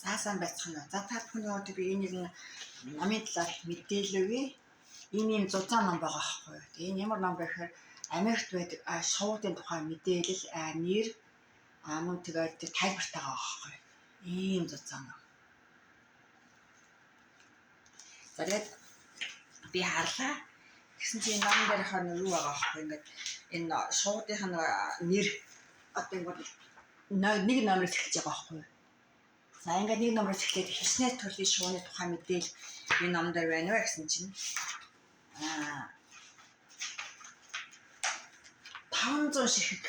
За сайн байцгаана уу. За та бүхний өдөр би энийг намын талаар мэдээлэл өгье. Энэ юм зузаан ном байгаа байхгүй юу. Тэгээ энэ ямар ном бэ гэхээр Америкт байдаг шоудын тухай мэдээлэл, нэр, мөн тэгээд тайлбартай байгаа байхгүй юу. Ийм зузаан ном. За тэгээд би харлаа. Тэгсэн чинь ном дээр хань юу байгаа байхгүй юу. Ингээд энэ шоудын нэр одоо ингээд нэг номоос эхэлж байгаа байхгүй юу. За ингээд нэг номоос эхлээд хичнээн төрлийн шууны тухай мэдээл энэ ном дээр байна уу гэсэн чинь 500 ширхэг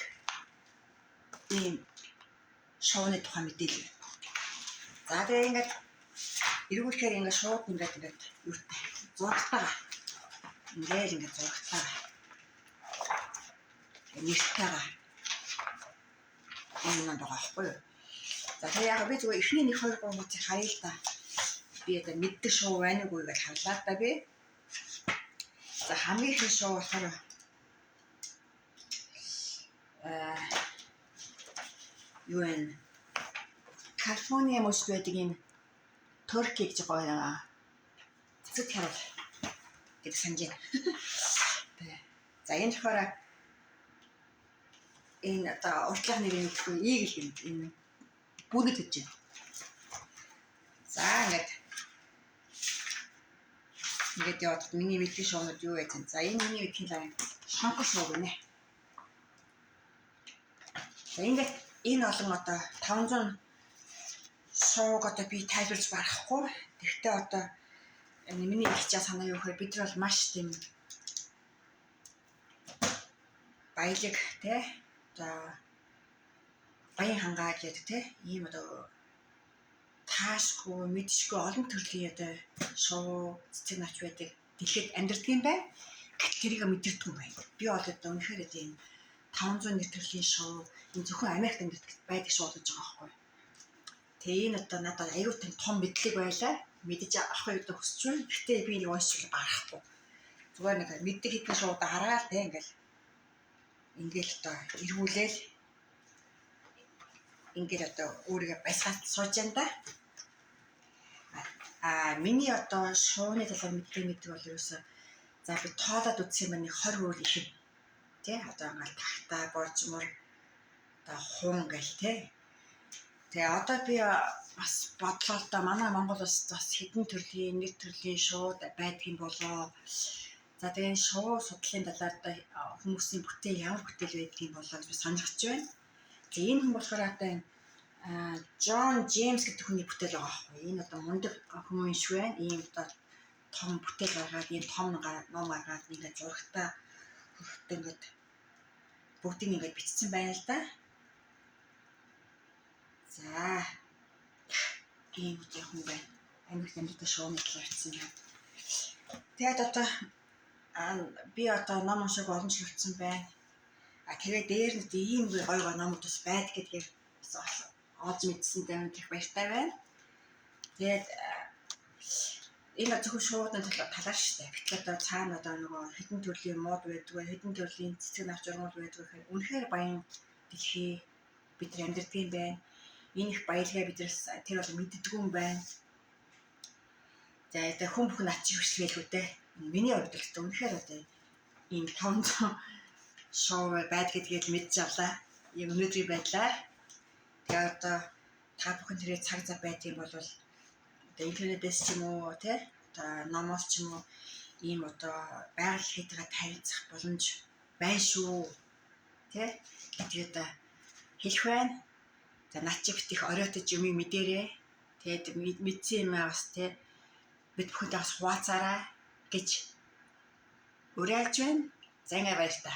ийм шууны тухай мэдээлэл. За тэгээ ингээд эргүүлэхээр ингээд шууд ингээд юутай зурагтайгаа ингээд зурагтайгаа нэртэйгаа энэ ном байгаа байхгүй юу. За тэгээ яг би зүгээр эхний 1 2 3 хуудсыг харъя л да. Би одоо мэддэг шоу байна уу гэж харлаа да би. За хамгийн их шоу болохоор юу вэ? Калифорни мөс байдаг юм Турки гэж гоё цэцэг харал гэдэг санджээ. За энэ болохоор энэ одоо уртлах нэрийн өгөхгүй Eagle гэмт энэ бүгд гэж байна. За ингээд яваад миний мэдээ шоунууд юу вэ? За энэ миний мэдхийн лайн шонко шоу гэнэ. За ингээд энэ олон одоо 500 шоуг одоо би тайлбарж барахгүй. Тэгвэл одоо миний ихчаа санаа юу гэхээр бид нар бол маш тийм баялаг те за баян хангаа гэдэг те ийм одоо таашгүй мэдшгүй олон төрлийн одоо шоу цэцэг навч байдаг дэлхийд амьдардаг юм байна. Гэтэл тэрийг мэдэрдэг юм байна. Би бол одоо үнэхээр тийм 501 төрлийн шоу энэ зөвхөн Америкт байдаг шоу гэж байгаа байхгүй. Тэгээ энэ одоо надад аюу том мэдлэг байлаа. Мэдэж авахыг одоо хүсэж байна. Гэхдээ би нэг уншиж барахгүй. Зүгээр нэг мэддэг хэдэн шоудаа хараад те ингээл одоо эргүүлээл ингээл одоо өөрийгөө баясгалж сууж байна да. Миний одоо шууны талаар мэддэг бол ерөөсөө за би тоолоод үзсэн юм 20 хүрэл их юм. Тэ одоо ингээл тагтаа боржмор одоо хуун гэл тэ. Тэгээ одоо би бас бодлоо л да манай Монгол бас хэдэн төрлийн нэг төрлийн шууд байдаг юм болоо. За тэгээ шоу судлалын талаар да хүмүүсийн бүтээл ямар бүтээл байдаг юм болоо гэж би сонирхож байна. За энэ хүн болохоор одоо Джон Джеймс гэдэг хүний бүтээл байгаа байхгүй. Энэ одоо мундаг хүн шүү байна. Ийм одоо том бүтээл гаргаад ийм том ном гаргаад ингээд зурагтаа хөрхтөө ингээд бүгдийг ингээд бичсэн байна л да. За ийм хүн байна. Америкт амьдардаг шоуны талаар бичсэн байна. Тэгээд одоо би одоо ном уншааг олон жил болсон байна. Тэгээ дээр нь ийм гоё номууд бас байдаг гэдгээр олж мэдсэн дэмжих баяртай байна. Тэгээд энэ зөвхөн шоудын талаар шүү дээ. Бид одоо цаана одоо нөгөө хэдэн төрлийн мод байдаг, хэдэн төрлийн цэцэг навч урмууд байдаг гэхээр үнэхээр баян дэлхий бид нар амьдардаг юм байна. Энэ их баялгаа биднээс тэр бол мэддэг юм байна. За одоо хүн бүхэн над чи хүчлэгэлгүй дээ. Миний хувьд л үнэхээр одоо ийм 500 шоу байд гэдгийг мэдж авлаа. Яг өнөөдрийн байдлаар тэгээ одоо та бүхэн тэрээ цаг зав байдаг юм бол одоо интернетээс ч юм уу те одоо номоос ч юм уу ийм одоо байгаль хийдгээ танилцах боломж байна шүү те гэдгийг одоо хэлэх байна. За над чи бит их оройтож юм мэдэрээ тэгээд мэдсэн юм бас те бид бүхэндээ бас хуваацаарай гэж уриалж байна. За ингээ баяр та.